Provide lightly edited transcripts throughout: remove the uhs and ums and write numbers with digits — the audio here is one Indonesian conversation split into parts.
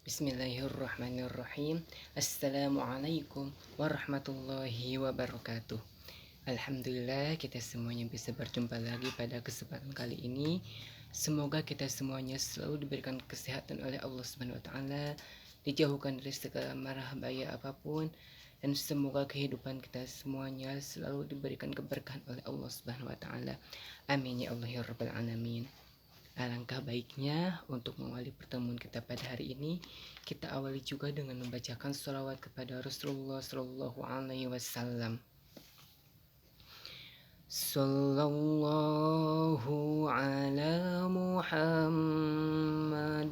Bismillahirrahmanirrahim. Assalamualaikum warahmatullahi wabarakatuh. Alhamdulillah kita semuanya bisa berjumpa lagi pada kesempatan kali ini. Semoga kita semuanya selalu diberikan kesehatan oleh Allah Subhanahu wa taala, dijauhkan dari segala mara bahaya apapun, dan semoga kehidupan kita semuanya selalu diberikan keberkahan oleh Allah Subhanahu wa taala. Amin ya Allah ya rabbal alamin. Alangkah baiknya untuk mengawali pertemuan kita pada hari ini, kita awali juga dengan membacakan sholawat kepada Rasulullah Shallallahu Alaihi Wasallam. Sallallahu ala Muhammad,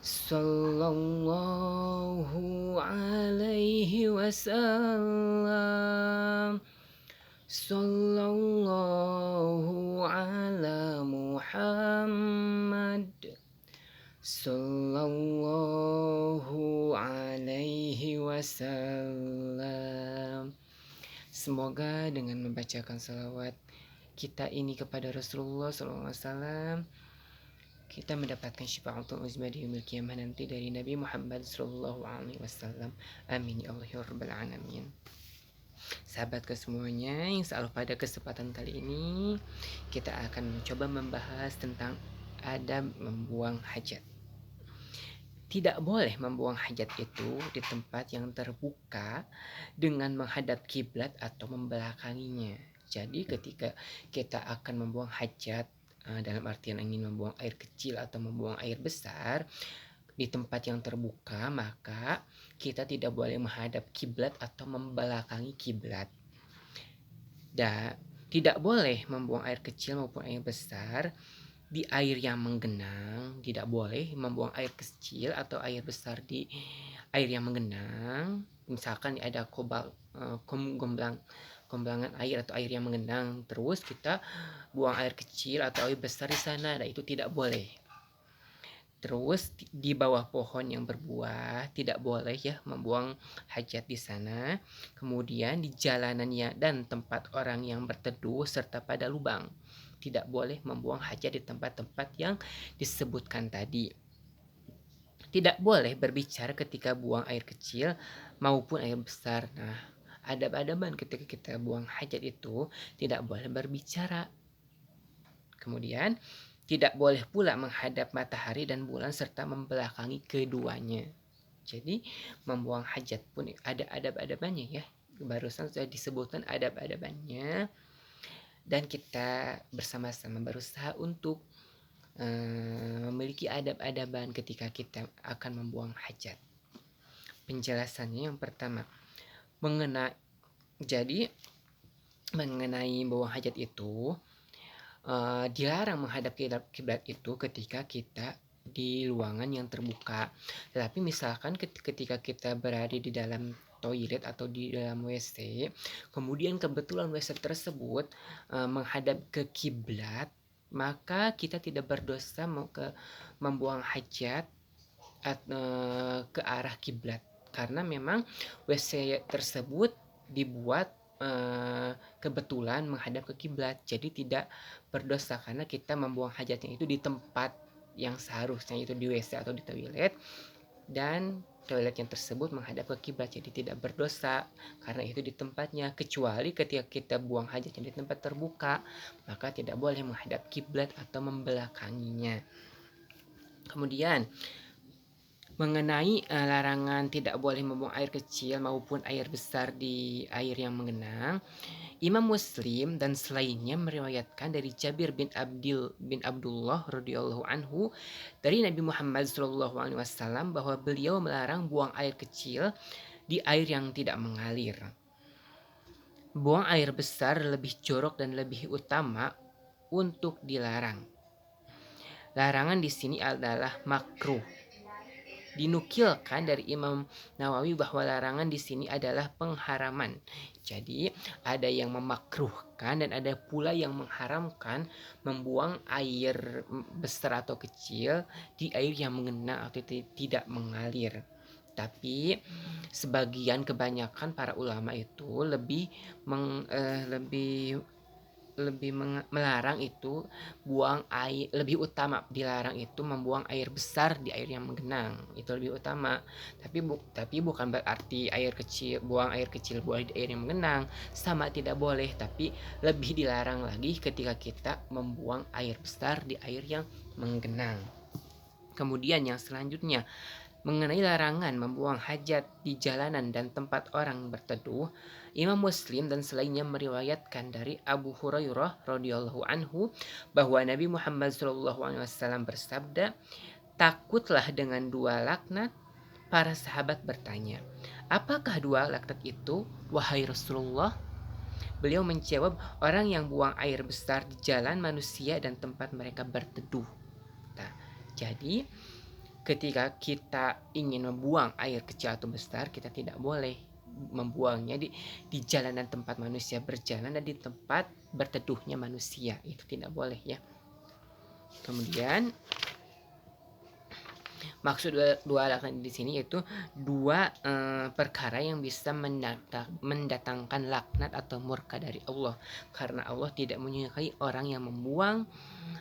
Sallallahu alaihi wasallam, Sallallahu ala Muhammad, Sallallahu alaihi wasallam. Semoga dengan membacakan salawat kita ini kepada Rasulullah SAW, kita mendapatkan syafaatul uzma di yaumil qiyamah nanti dari Nabi Muhammad Sallallahu alaihi wasallam. Amin ya Allah ya rabbal alamin. Sahabatku semuanya, yang selalu pada kesempatan kali ini kita akan mencoba membahas tentang adab membuang hajat. Tidak boleh membuang hajat itu di tempat yang terbuka dengan menghadap kiblat atau membelakanginya. Jadi ketika kita akan membuang hajat, dalam artian ingin membuang air kecil atau membuang air besar di tempat yang terbuka, maka kita tidak boleh menghadap kiblat atau membelakangi kiblat. Dan tidak boleh membuang air kecil maupun air besar di air yang menggenang. Tidak boleh membuang air kecil atau air besar di air yang menggenang. Misalkan ada gomblangan air atau air yang menggenang, terus kita buang air kecil atau air besar di sana, nah itu tidak boleh. Terus di bawah pohon yang berbuah tidak boleh ya membuang hajat di sana. Kemudian di jalanannya dan tempat orang yang berteduh serta pada lubang tidak boleh membuang hajat di tempat-tempat yang disebutkan tadi. Tidak boleh berbicara ketika buang air kecil maupun air besar. Nah, adab-adaban ketika kita buang hajat itu tidak boleh berbicara. Kemudian tidak boleh pula menghadap matahari dan bulan serta membelakangi keduanya. Jadi membuang hajat pun ada adab-adabannya ya. Barusan sudah disebutkan adab-adabannya. Dan kita bersama-sama berusaha untuk memiliki adab-adaban ketika kita akan membuang hajat. Penjelasannya yang pertama, mengenai buang hajat itu, dilarang menghadap kiblat itu ketika kita di ruangan yang terbuka. Tetapi misalkan ketika kita berada di dalam toilet atau di dalam WC, kemudian kebetulan WC tersebut menghadap ke kiblat, maka kita tidak berdosa membuang hajat ke arah kiblat, karena memang WC tersebut dibuat kebetulan menghadap ke kiblat, jadi tidak berdosa karena kita membuang hajatnya itu di tempat yang seharusnya itu di WC atau di toilet, dan toilet yang tersebut menghadap ke kiblat, jadi tidak berdosa karena itu di tempatnya. Kecuali ketika kita buang hajatnya di tempat terbuka, maka tidak boleh menghadap kiblat atau membelakanginya. Kemudian mengenai larangan tidak boleh membuang air kecil maupun air besar di air yang menggenang, Imam Muslim dan selainnya meriwayatkan dari Jabir bin Abdullah radhiyallahu anhu dari Nabi Muhammad SAW bahwa beliau melarang buang air kecil di air yang tidak mengalir. Buang air besar lebih jorok dan lebih utama untuk dilarang. Larangan di sini adalah makruh. Dinukilkan dari Imam Nawawi bahwa larangan di sini adalah pengharaman. Jadi ada yang memakruhkan dan ada pula yang mengharamkan membuang air besar atau kecil di air yang mengenang atau tidak mengalir. Tapi sebagian kebanyakan para ulama itu lebih melarang itu buang air, lebih utama dilarang itu membuang air besar di air yang menggenang, itu lebih utama. Tapi bukan berarti buang air kecil buang di air yang menggenang sama tidak boleh, tapi lebih dilarang lagi ketika kita membuang air besar di air yang menggenang. Kemudian yang selanjutnya, mengenai larangan membuang hajat di jalanan dan tempat orang berteduh, Imam Muslim dan selainnya meriwayatkan dari Abu Hurairah radhiyallahu anhu bahwa Nabi Muhammad SAW bersabda, "Takutlah dengan dua laknat." Para sahabat bertanya, "Apakah dua laknat itu, wahai Rasulullah?" Beliau menjawab, orang yang buang air besar di jalan manusia dan tempat mereka berteduh. Nah, jadi ketika kita ingin membuang air kecil atau besar, kita tidak boleh membuangnya di jalanan tempat manusia berjalan dan di tempat berteduhnya manusia, itu tidak boleh ya. Kemudian maksud dua laknat di sini yaitu dua perkara yang bisa mendatangkan laknat atau murka dari Allah, karena Allah tidak menyukai orang yang membuang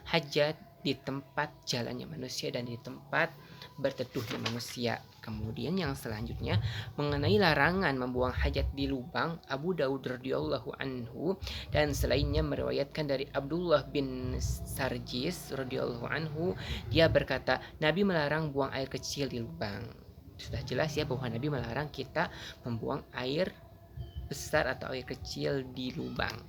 hajat di tempat jalannya manusia dan di tempat berteduhnya manusia. Kemudian yang selanjutnya, mengenai larangan membuang hajat di lubang, Abu Daud radhiyallahu anhu dan selainnya meriwayatkan dari Abdullah bin Sarjis radhiyallahu anhu, dia berkata, Nabi melarang buang air kecil di lubang. Sudah jelas ya bahwa Nabi melarang kita membuang air besar atau air kecil di lubang.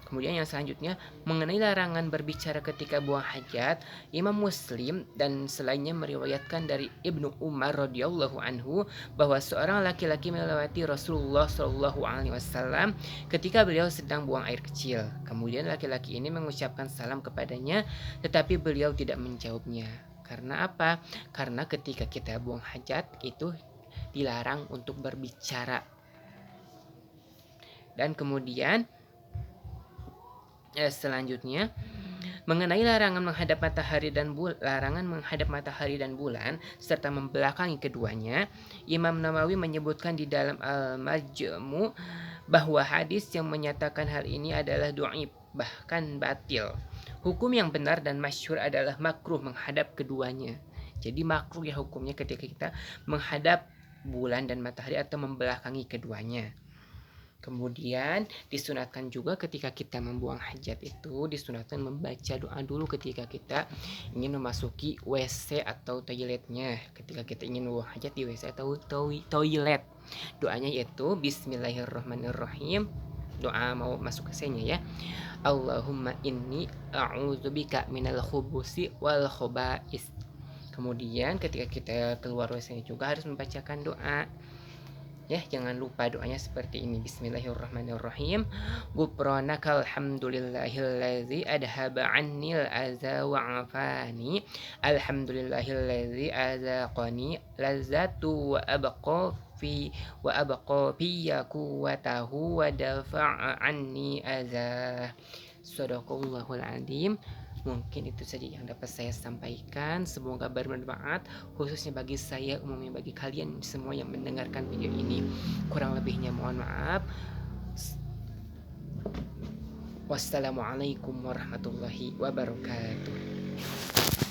Kemudian yang selanjutnya, mengenai larangan berbicara ketika buang hajat, Imam Muslim dan selainnya meriwayatkan dari Ibnu Umar radhiyallahu anhu bahwa seorang laki-laki melewati Rasulullah Shallallahu alaihi wasallam ketika beliau sedang buang air kecil. Kemudian laki-laki ini mengucapkan salam kepadanya, tetapi beliau tidak menjawabnya. Karena apa? Karena ketika kita buang hajat itu dilarang untuk berbicara. Dan kemudian selanjutnya, mengenai larangan menghadap matahari dan bulan serta membelakangi keduanya, Imam Nawawi menyebutkan di dalam Al-Majmu' bahwa hadis yang menyatakan hal ini adalah dhaif, bahkan batil. Hukum yang benar dan masyhur adalah makruh menghadap keduanya. Jadi makruh ya hukumnya ketika kita menghadap bulan dan matahari atau membelakangi keduanya. Kemudian disunatkan juga ketika kita membuang hajat itu disunatkan membaca doa dulu ketika kita ingin memasuki WC atau toiletnya. Ketika kita ingin membuang hajat di WC atau toilet, doanya yaitu Bismillahirrahmanirrahim. Doa mau masuk ke sini ya. Allahumma inni a'udzubika minal khubusi wal khobais. Kemudian ketika kita keluar WC juga harus membacakan doa. Ya, jangan lupa doanya seperti ini. Bismillahirrahmanirrahim. Ghufranakal hamdulillahillazi adhaba 'annil adza wa 'afani. Alhamdulillahillazi azaqani lazzatu wa abqa fi quwwatahu wa dafa'a 'anni adza. Shadaqallahul 'azim. Mungkin itu saja yang dapat saya sampaikan. Semoga bermanfaat, khususnya bagi saya, umumnya bagi kalian semua yang mendengarkan video ini. Kurang lebihnya mohon maaf. Wassalamualaikum warahmatullahi wabarakatuh.